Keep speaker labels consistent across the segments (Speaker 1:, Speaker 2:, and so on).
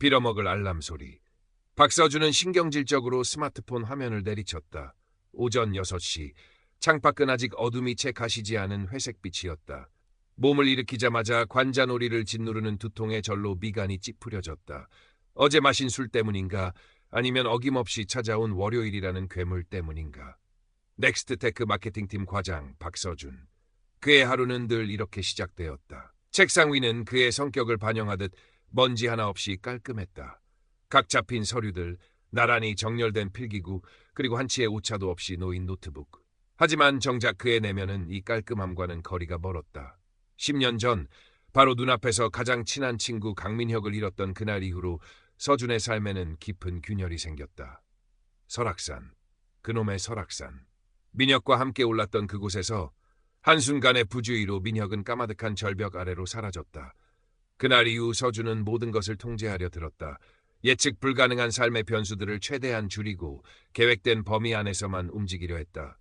Speaker 1: 빌어먹을 알람 소리. 박서준은 신경질적으로 스마트폰 화면을 내리쳤다. 오전 6시. 창밖은 아직 어둠이 채 가시지 않은 회색빛이었다. 몸을 일으키자마자 관자놀이를 짓누르는 두통에 절로 미간이 찌푸려졌다. 어제 마신 술 때문인가, 아니면 어김없이 찾아온 월요일이라는 괴물 때문인가. 넥스트테크 마케팅팀 과장 박서준. 그의 하루는 늘 이렇게 시작되었다. 책상 위는 그의 성격을 반영하듯 먼지 하나 없이 깔끔했다. 각 잡힌 서류들, 나란히 정렬된 필기구, 그리고 한 치의 오차도 없이 놓인 노트북. 하지만 정작 그의 내면은 이 깔끔함과는 거리가 멀었다. 10년 전 바로 눈앞에서 가장 친한 친구 강민혁을 잃었던 그날 이후로 서준의 삶에는 깊은 균열이 생겼다. 설악산, 그놈의 설악산. 민혁과 함께 올랐던 그곳에서 한순간의 부주의로 민혁은 까마득한 절벽 아래로 사라졌다. 그날 이후 서준은 모든 것을 통제하려 들었다. 예측 불가능한 삶의 변수들을 최대한 줄이고 계획된 범위 안에서만 움직이려 했다.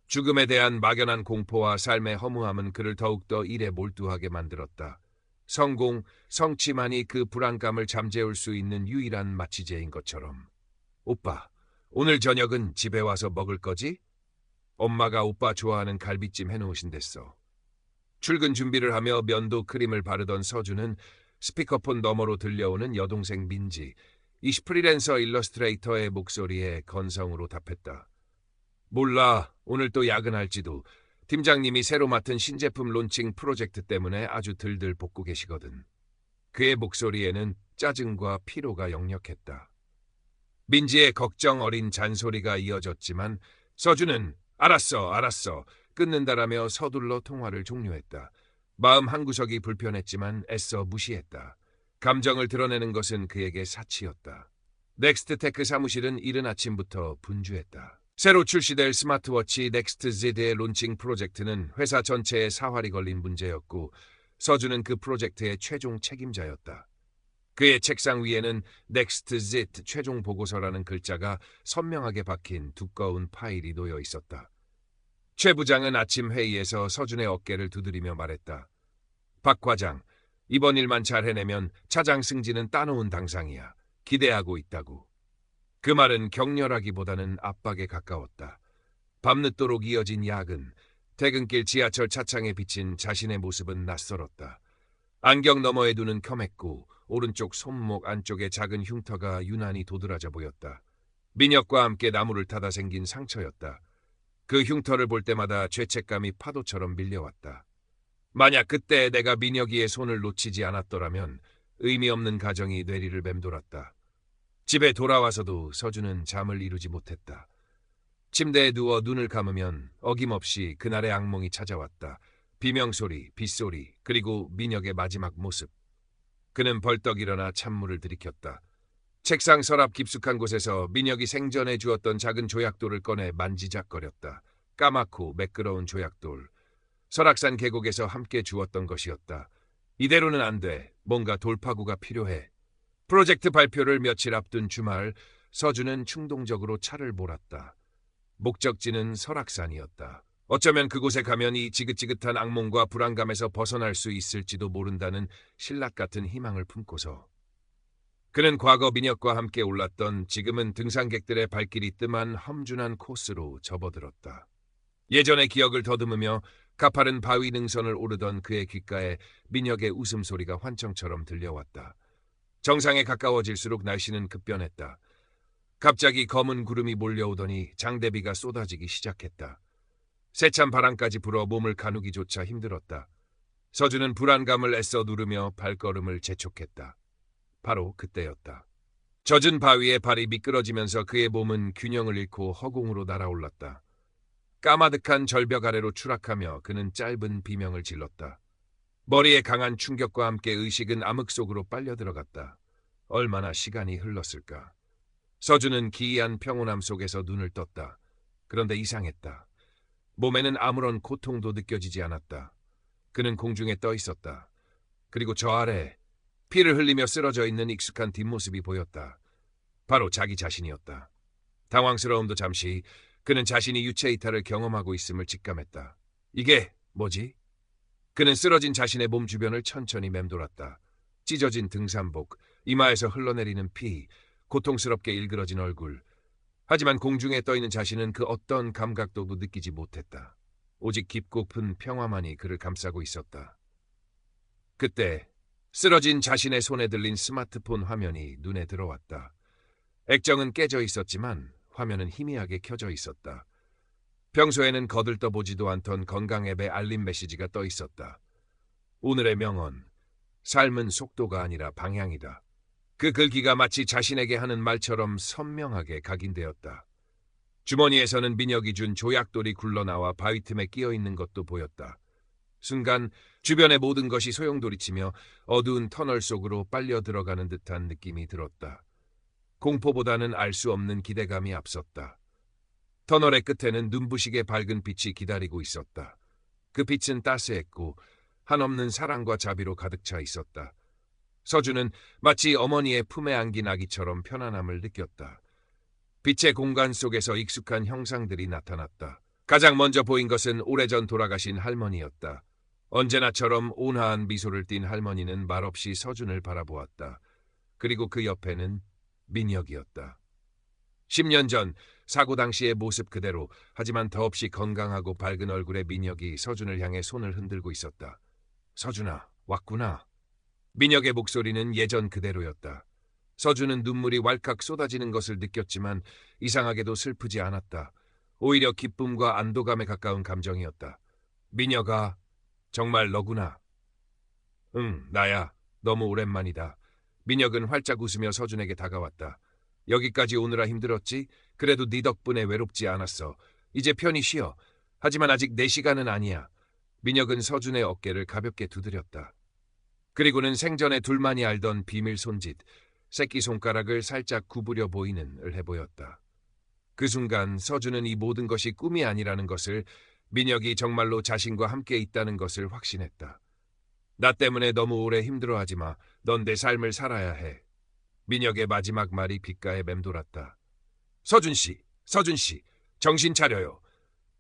Speaker 1: 죽음에 대한 막연한 공포와 삶의 허무함은 그를 더욱더 일에 몰두하게 만들었다. 성공, 성취만이 그 불안감을 잠재울 수 있는 유일한 마취제인 것처럼. 오빠, 오늘 저녁은 집에 와서 먹을 거지? 엄마가 오빠 좋아하는 갈비찜 해놓으신댔어. 출근 준비를 하며 면도 크림을 바르던 서준은 스피커폰 너머로 들려오는 여동생 민지, 이 프리랜서 일러스트레이터의 목소리에 건성으로 답했다. 몰라, 오늘 또 야근할지도. 팀장님이 새로 맡은 신제품 론칭 프로젝트 때문에 아주 들들 볶고 계시거든. 그의 목소리에는 짜증과 피로가 역력했다. 민지의 걱정 어린 잔소리가 이어졌지만 서준은 알았어, 끊는다라며 서둘러 통화를 종료했다. 마음 한구석이 불편했지만 애써 무시했다. 감정을 드러내는 것은 그에게 사치였다. 넥스트테크 사무실은 이른 아침부터 분주했다. 새로 출시될 스마트워치 넥스트Z의 론칭 프로젝트는 회사 전체에 사활이 걸린 문제였고 서준은 그 프로젝트의 최종 책임자였다. 그의 책상 위에는 넥스트Z 최종 보고서라는 글자가 선명하게 박힌 두꺼운 파일이 놓여 있었다. 최 부장은 아침 회의에서 서준의 어깨를 두드리며 말했다. 박 과장, 이번 일만 잘 해내면 차장 승진은 따놓은 당상이야. 기대하고 있다고. 그 말은 격렬하기보다는 압박에 가까웠다. 밤늦도록 이어진 야근, 퇴근길 지하철 차창에 비친 자신의 모습은 낯설었다. 안경 너머에 두는 켬했고 오른쪽 손목 안쪽에 작은 흉터가 유난히 도드라져 보였다. 민혁과 함께 나무를 타다 생긴 상처였다. 그 흉터를 볼 때마다 죄책감이 파도처럼 밀려왔다. 만약 그때 내가 민혁이의 손을 놓치지 않았더라면 의미 없는 가정이 뇌리를 맴돌았다. 집에 돌아와서도 서준은 잠을 이루지 못했다. 침대에 누워 눈을 감으면 어김없이 그날의 악몽이 찾아왔다. 비명소리, 빗소리, 그리고 민혁의 마지막 모습. 그는 벌떡 일어나 찬물을 들이켰다. 책상 서랍 깊숙한 곳에서 민혁이 생전에 주었던 작은 조약돌을 꺼내 만지작거렸다. 까맣고 매끄러운 조약돌. 설악산 계곡에서 함께 주었던 것이었다. 이대로는 안 돼. 뭔가 돌파구가 필요해. 프로젝트 발표를 며칠 앞둔 주말, 서준은 충동적으로 차를 몰았다. 목적지는 설악산이었다. 어쩌면 그곳에 가면 이 지긋지긋한 악몽과 불안감에서 벗어날 수 있을지도 모른다는 신락 같은 희망을 품고서. 그는 과거 민혁과 함께 올랐던 지금은 등산객들의 발길이 뜸한 험준한 코스로 접어들었다. 예전의 기억을 더듬으며 가파른 바위 능선을 오르던 그의 귓가에 민혁의 웃음소리가 환청처럼 들려왔다. 정상에 가까워질수록 날씨는 급변했다. 갑자기 검은 구름이 몰려오더니 장대비가 쏟아지기 시작했다. 세찬 바람까지 불어 몸을 가누기조차 힘들었다. 서준은 불안감을 애써 누르며 발걸음을 재촉했다. 바로 그때였다. 젖은 바위에 발이 미끄러지면서 그의 몸은 균형을 잃고 허공으로 날아올랐다. 까마득한 절벽 아래로 추락하며 그는 짧은 비명을 질렀다. 머리에 강한 충격과 함께 의식은 암흑 속으로 빨려 들어갔다. 얼마나 시간이 흘렀을까. 서준은 기이한 평온함 속에서 눈을 떴다. 그런데 이상했다. 몸에는 아무런 고통도 느껴지지 않았다. 그는 공중에 떠 있었다. 그리고 저 아래 피를 흘리며 쓰러져 있는 익숙한 뒷모습이 보였다. 바로 자기 자신이었다. 당황스러움도 잠시, 그는 자신이 유체 이탈을 경험하고 있음을 직감했다. 이게 뭐지? 그는 쓰러진 자신의 몸 주변을 천천히 맴돌았다. 찢어진 등산복, 이마에서 흘러내리는 피, 고통스럽게 일그러진 얼굴. 하지만 공중에 떠있는 자신은 그 어떤 감각도 느끼지 못했다. 오직 깊고픈 평화만이 그를 감싸고 있었다. 그때 쓰러진 자신의 손에 들린 스마트폰 화면이 눈에 들어왔다. 액정은 깨져 있었지만 화면은 희미하게 켜져 있었다. 평소에는 거들떠보지도 않던 건강 앱에 알림 메시지가 떠 있었다. 오늘의 명언, 삶은 속도가 아니라 방향이다. 그 글귀가 마치 자신에게 하는 말처럼 선명하게 각인되었다. 주머니에서는 민혁이 준 조약돌이 굴러나와 바위 틈에 끼어 있는 것도 보였다. 순간 주변의 모든 것이 소용돌이치며 어두운 터널 속으로 빨려 들어가는 듯한 느낌이 들었다. 공포보다는 알 수 없는 기대감이 앞섰다. 터널의 끝에는 눈부시게 밝은 빛이 기다리고 있었다. 그 빛은 따스했고 한없는 사랑과 자비로 가득 차 있었다. 서준은 마치 어머니의 품에 안긴 아기처럼 편안함을 느꼈다. 빛의 공간 속에서 익숙한 형상들이 나타났다. 가장 먼저 보인 것은 오래전 돌아가신 할머니였다. 언제나처럼 온화한 미소를 띤 할머니는 말없이 서준을 바라보았다. 그리고 그 옆에는 민혁이었다. 10년 전 사고 당시의 모습 그대로, 하지만 더없이 건강하고 밝은 얼굴의 민혁이 서준을 향해 손을 흔들고 있었다. 서준아, 왔구나. 민혁의 목소리는 예전 그대로였다. 서준은 눈물이 왈칵 쏟아지는 것을 느꼈지만 이상하게도 슬프지 않았다. 오히려 기쁨과 안도감에 가까운 감정이었다. 민혁아, 정말 너구나. 응, 나야. 너무 오랜만이다. 민혁은 활짝 웃으며 서준에게 다가왔다. 여기까지 오느라 힘들었지? 그래도 네 덕분에 외롭지 않았어. 이제 편히 쉬어. 하지만 아직 내 시간은 아니야. 민혁은 서준의 어깨를 가볍게 두드렸다. 그리고는 생전에 둘만이 알던 비밀 손짓, 새끼손가락을 살짝 구부려 보이는 을 해보였다. 그 순간 서준은 이 모든 것이 꿈이 아니라는 것을, 민혁이 정말로 자신과 함께 있다는 것을 확신했다. 나 때문에 너무 오래 힘들어하지 마. 넌 내 삶을 살아야 해. 민혁의 마지막 말이 귓가에 맴돌았다. 서준 씨, 서준 씨, 정신 차려요.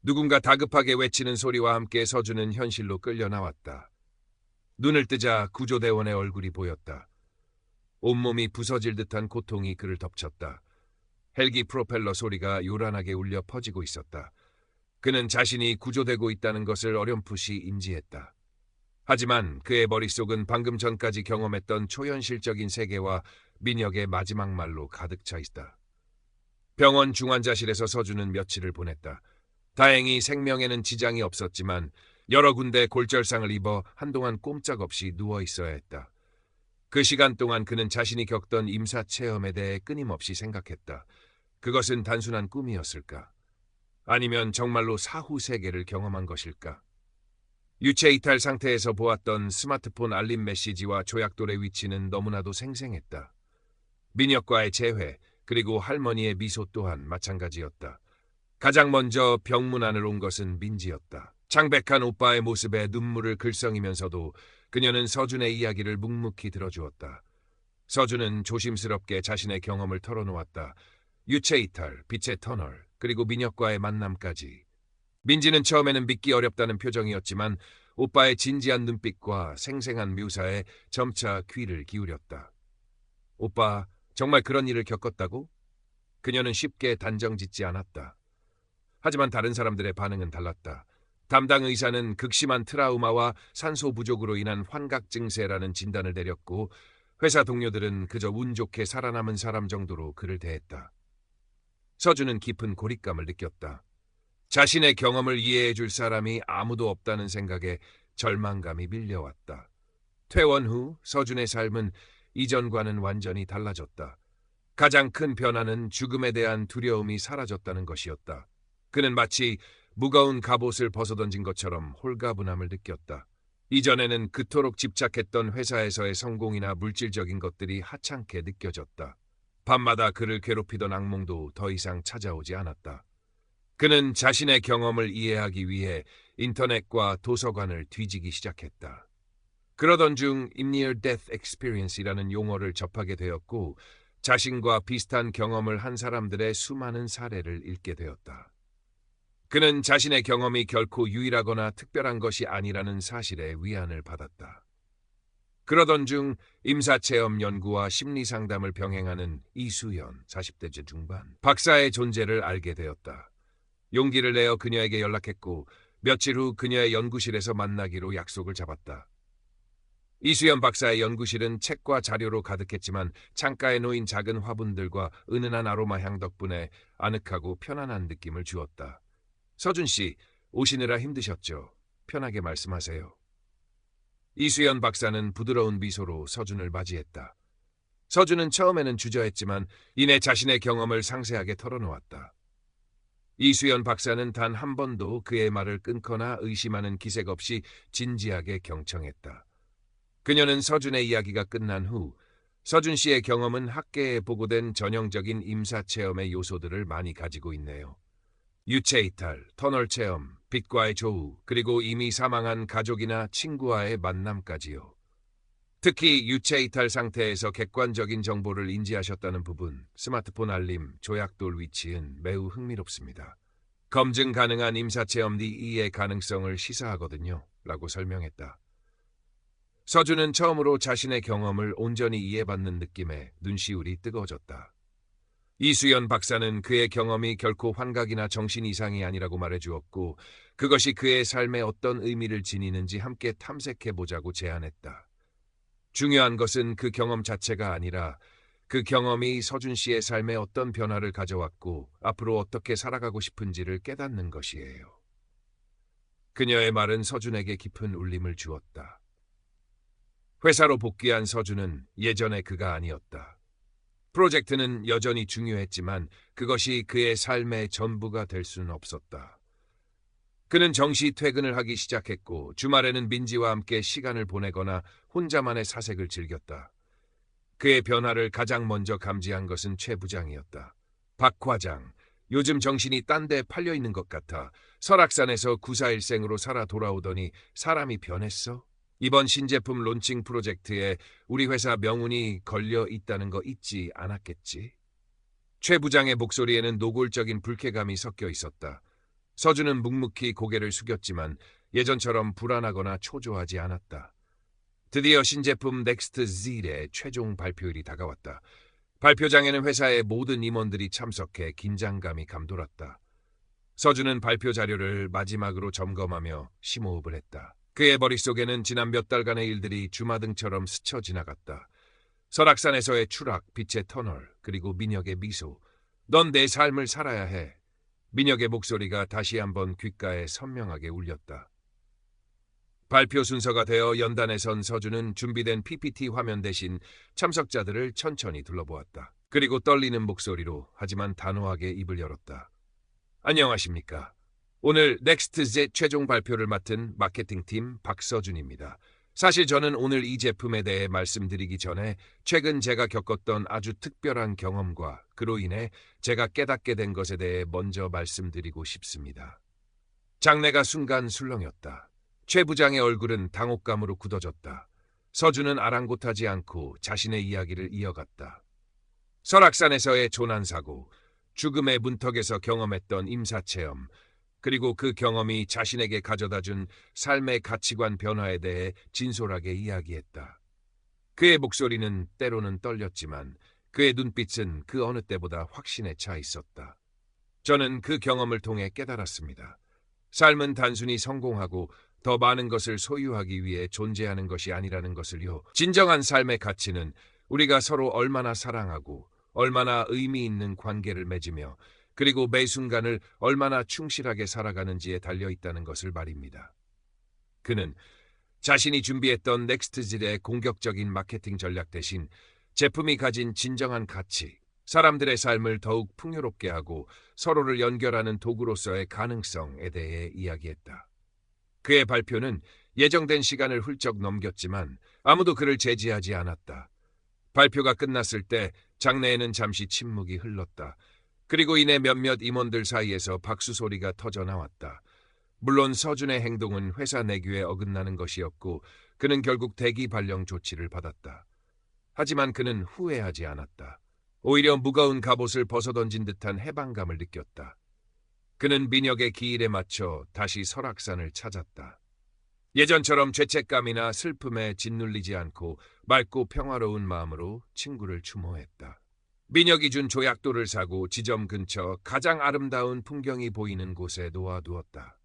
Speaker 1: 누군가 다급하게 외치는 소리와 함께 서준은 현실로 끌려 나왔다. 눈을 뜨자 구조대원의 얼굴이 보였다. 온몸이 부서질 듯한 고통이 그를 덮쳤다. 헬기 프로펠러 소리가 요란하게 울려 퍼지고 있었다. 그는 자신이 구조되고 있다는 것을 어렴풋이 인지했다. 하지만 그의 머릿속은 방금 전까지 경험했던 초현실적인 세계와 민혁의 마지막 말로 가득 차 있다. 병원 중환자실에서 서준은 며칠을 보냈다. 다행히 생명에는 지장이 없었지만 여러 군데 골절상을 입어 한동안 꼼짝없이 누워 있어야 했다. 그 시간 동안 그는 자신이 겪던 임사 체험에 대해 끊임없이 생각했다. 그것은 단순한 꿈이었을까? 아니면 정말로 사후 세계를 경험한 것일까? 유체 이탈 상태에서 보았던 스마트폰 알림 메시지와 조약돌의 위치는 너무나도 생생했다. 민혁과의 재회, 그리고 할머니의 미소 또한 마찬가지였다. 가장 먼저 병문 안을 온 것은 민지였다. 창백한 오빠의 모습에 눈물을 글썽이면서도 그녀는 서준의 이야기를 묵묵히 들어주었다. 서준은 조심스럽게 자신의 경험을 털어놓았다. 유체 이탈, 빛의 터널, 그리고 민혁과의 만남까지. 민지는 처음에는 믿기 어렵다는 표정이었지만 오빠의 진지한 눈빛과 생생한 묘사에 점차 귀를 기울였다. 오빠, 정말 그런 일을 겪었다고? 그녀는 쉽게 단정짓지 않았다. 하지만 다른 사람들의 반응은 달랐다. 담당 의사는 극심한 트라우마와 산소 부족으로 인한 환각 증세라는 진단을 내렸고, 회사 동료들은 그저 운 좋게 살아남은 사람 정도로 그를 대했다. 서준은 깊은 고립감을 느꼈다. 자신의 경험을 이해해 줄 사람이 아무도 없다는 생각에 절망감이 밀려왔다. 퇴원 후 서준의 삶은 이전과는 완전히 달라졌다. 가장 큰 변화는 죽음에 대한 두려움이 사라졌다는 것이었다. 그는 마치 무거운 갑옷을 벗어던진 것처럼 홀가분함을 느꼈다. 이전에는 그토록 집착했던 회사에서의 성공이나 물질적인 것들이 하찮게 느껴졌다. 밤마다 그를 괴롭히던 악몽도 더 이상 찾아오지 않았다. 그는 자신의 경험을 이해하기 위해 인터넷과 도서관을 뒤지기 시작했다. 그러던 중 Near Death Experience이라는 용어를 접하게 되었고, 자신과 비슷한 경험을 한 사람들의 수많은 사례를 읽게 되었다. 그는 자신의 경험이 결코 유일하거나 특별한 것이 아니라는 사실에 위안을 받았다. 그러던 중 임사체험 연구와 심리상담을 병행하는 이수연 40대 중반 박사의 존재를 알게 되었다. 용기를 내어 그녀에게 연락했고 며칠 후 그녀의 연구실에서 만나기로 약속을 잡았다. 이수연 박사의 연구실은 책과 자료로 가득했지만 창가에 놓인 작은 화분들과 은은한 아로마 향 덕분에 아늑하고 편안한 느낌을 주었다. 서준 씨, 오시느라 힘드셨죠? 편하게 말씀하세요. 이수연 박사는 부드러운 미소로 서준을 맞이했다. 서준은 처음에는 주저했지만 이내 자신의 경험을 상세하게 털어놓았다. 이수연 박사는 단 한 번도 그의 말을 끊거나 의심하는 기색 없이 진지하게 경청했다. 그녀는 서준의 이야기가 끝난 후 서준 씨의 경험은 학계에 보고된 전형적인 임사체험의 요소들을 많이 가지고 있네요. 유체이탈, 터널 체험, 빛과의 조우, 그리고 이미 사망한 가족이나 친구와의 만남까지요. 특히 유체이탈 상태에서 객관적인 정보를 인지하셨다는 부분, 스마트폰 알림, 조약돌 위치는 매우 흥미롭습니다. 검증 가능한 임사체험 네2의 가능성을 시사하거든요. 라고 설명했다. 서준은 처음으로 자신의 경험을 온전히 이해받는 느낌에 눈시울이 뜨거워졌다. 이수연 박사는 그의 경험이 결코 환각이나 정신 이상이 아니라고 말해주었고 그것이 그의 삶에 어떤 의미를 지니는지 함께 탐색해보자고 제안했다. 중요한 것은 그 경험 자체가 아니라 그 경험이 서준 씨의 삶에 어떤 변화를 가져왔고 앞으로 어떻게 살아가고 싶은지를 깨닫는 것이에요. 그녀의 말은 서준에게 깊은 울림을 주었다. 회사로 복귀한 서준은 예전의 그가 아니었다. 프로젝트는 여전히 중요했지만 그것이 그의 삶의 전부가 될 수는 없었다. 그는 정시 퇴근을 하기 시작했고 주말에는 민지와 함께 시간을 보내거나 혼자만의 사색을 즐겼다. 그의 변화를 가장 먼저 감지한 것은 최 부장이었다. 박 과장, 요즘 정신이 딴 데 팔려 있는 것 같아. 설악산에서 구사일생으로 살아 돌아오더니 사람이 변했어? 이번 신제품 론칭 프로젝트에 우리 회사 명운이 걸려 있다는 거 잊지 않았겠지? 최 부장의 목소리에는 노골적인 불쾌감이 섞여 있었다. 서준은 묵묵히 고개를 숙였지만 예전처럼 불안하거나 초조하지 않았다. 드디어 신제품 넥스트 Z의 최종 발표일이 다가왔다. 발표장에는 회사의 모든 임원들이 참석해 긴장감이 감돌았다. 서준은 발표 자료를 마지막으로 점검하며 심호흡을 했다. 그의 머릿속에는 지난 몇 달간의 일들이 주마등처럼 스쳐 지나갔다. 설악산에서의 추락, 빛의 터널, 그리고 민혁의 미소. 넌 내 삶을 살아야 해. 민혁의 목소리가 다시 한번 귓가에 선명하게 울렸다. 발표 순서가 되어 연단에 선 서준은 준비된 PPT 화면 대신 참석자들을 천천히 둘러보았다. 그리고 떨리는 목소리로 하지만 단호하게 입을 열었다. 안녕하십니까. 오늘 넥스트제 최종 발표를 맡은 마케팅팀 박서준입니다. 사실 저는 오늘 이 제품에 대해 말씀드리기 전에 최근 제가 겪었던 아주 특별한 경험과 그로 인해 제가 깨닫게 된 것에 대해 먼저 말씀드리고 싶습니다. 장내가 순간 술렁였다. 최 부장의 얼굴은 당혹감으로 굳어졌다. 서준은 아랑곳하지 않고 자신의 이야기를 이어갔다. 설악산에서의 조난사고, 죽음의 문턱에서 경험했던 임사체험, 그리고 그 경험이 자신에게 가져다준 삶의 가치관 변화에 대해 진솔하게 이야기했다. 그의 목소리는 때로는 떨렸지만 그의 눈빛은 그 어느 때보다 확신에 차 있었다. 저는 그 경험을 통해 깨달았습니다. 삶은 단순히 성공하고 더 많은 것을 소유하기 위해 존재하는 것이 아니라는 것을요. 진정한 삶의 가치는 우리가 서로 얼마나 사랑하고 얼마나 의미 있는 관계를 맺으며 그리고 매 순간을 얼마나 충실하게 살아가는지에 달려있다는 것을 말입니다. 그는 자신이 준비했던 넥스트질의 공격적인 마케팅 전략 대신 제품이 가진 진정한 가치, 사람들의 삶을 더욱 풍요롭게 하고 서로를 연결하는 도구로서의 가능성에 대해 이야기했다. 그의 발표는 예정된 시간을 훌쩍 넘겼지만 아무도 그를 제지하지 않았다. 발표가 끝났을 때 장내에는 잠시 침묵이 흘렀다. 그리고 이내 몇몇 임원들 사이에서 박수 소리가 터져 나왔다. 물론 서준의 행동은 회사 내규에 어긋나는 것이었고 그는 결국 대기 발령 조치를 받았다. 하지만 그는 후회하지 않았다. 오히려 무거운 갑옷을 벗어던진 듯한 해방감을 느꼈다. 그는 민혁의 기일에 맞춰 다시 설악산을 찾았다. 예전처럼 죄책감이나 슬픔에 짓눌리지 않고 맑고 평화로운 마음으로 친구를 추모했다. 민혁이 준 조약돌을 사고 지점 근처 가장 아름다운 풍경이 보이는 곳에 놓아두었다.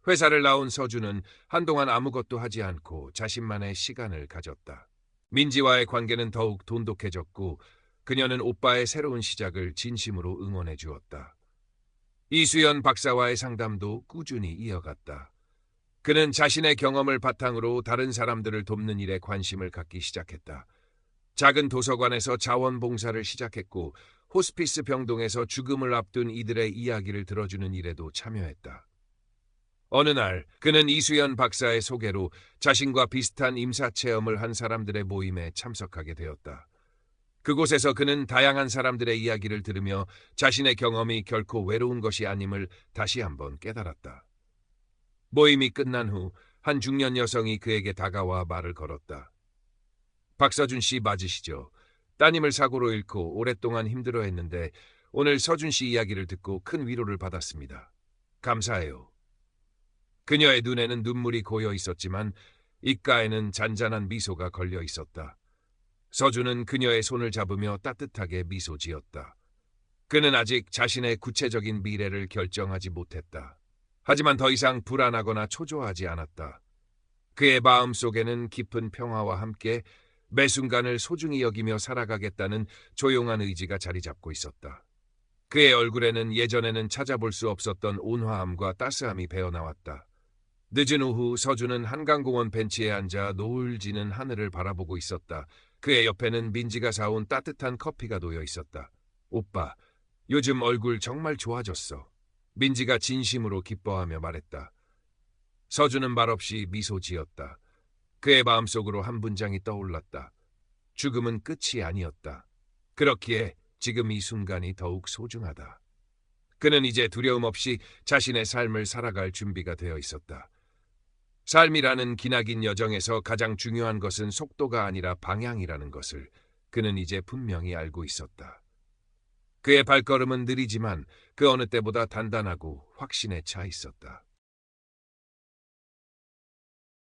Speaker 1: 회사를 나온 서준은 한동안 아무것도 하지 않고 자신만의 시간을 가졌다. 민지와의 관계는 더욱 돈독해졌고 그녀는 오빠의 새로운 시작을 진심으로 응원해 주었다. 이수연 박사와의 상담도 꾸준히 이어갔다. 그는 자신의 경험을 바탕으로 다른 사람들을 돕는 일에 관심을 갖기 시작했다. 작은 도서관에서 자원봉사를 시작했고 호스피스 병동에서 죽음을 앞둔 이들의 이야기를 들어주는 일에도 참여했다. 어느 날 그는 이수연 박사의 소개로 자신과 비슷한 임사체험을 한 사람들의 모임에 참석하게 되었다. 그곳에서 그는 다양한 사람들의 이야기를 들으며 자신의 경험이 결코 외로운 것이 아님을 다시 한번 깨달았다. 모임이 끝난 후 한 중년 여성이 그에게 다가와 말을 걸었다. 박서준 씨 맞으시죠? 따님을 사고로 잃고 오랫동안 힘들어했는데 오늘 서준 씨 이야기를 듣고 큰 위로를 받았습니다. 감사해요. 그녀의 눈에는 눈물이 고여 있었지만 입가에는 잔잔한 미소가 걸려 있었다. 서준은 그녀의 손을 잡으며 따뜻하게 미소 지었다. 그는 아직 자신의 구체적인 미래를 결정하지 못했다. 하지만 더 이상 불안하거나 초조하지 않았다. 그의 마음 속에는 깊은 평화와 함께 매 순간을 소중히 여기며 살아가겠다는 조용한 의지가 자리 잡고 있었다. 그의 얼굴에는 예전에는 찾아볼 수 없었던 온화함과 따스함이 배어나왔다. 늦은 오후 서준은 한강공원 벤치에 앉아 노을 지는 하늘을 바라보고 있었다. 그의 옆에는 민지가 사온 따뜻한 커피가 놓여 있었다. 오빠, 요즘 얼굴 정말 좋아졌어. 민지가 진심으로 기뻐하며 말했다. 서준은 말없이 미소 지었다. 그의 마음속으로 한 문장이 떠올랐다. 죽음은 끝이 아니었다. 그렇기에 지금 이 순간이 더욱 소중하다. 그는 이제 두려움 없이 자신의 삶을 살아갈 준비가 되어 있었다. 삶이라는 기나긴 여정에서 가장 중요한 것은 속도가 아니라 방향이라는 것을 그는 이제 분명히 알고 있었다. 그의 발걸음은 느리지만 그 어느 때보다 단단하고 확신에 차 있었다.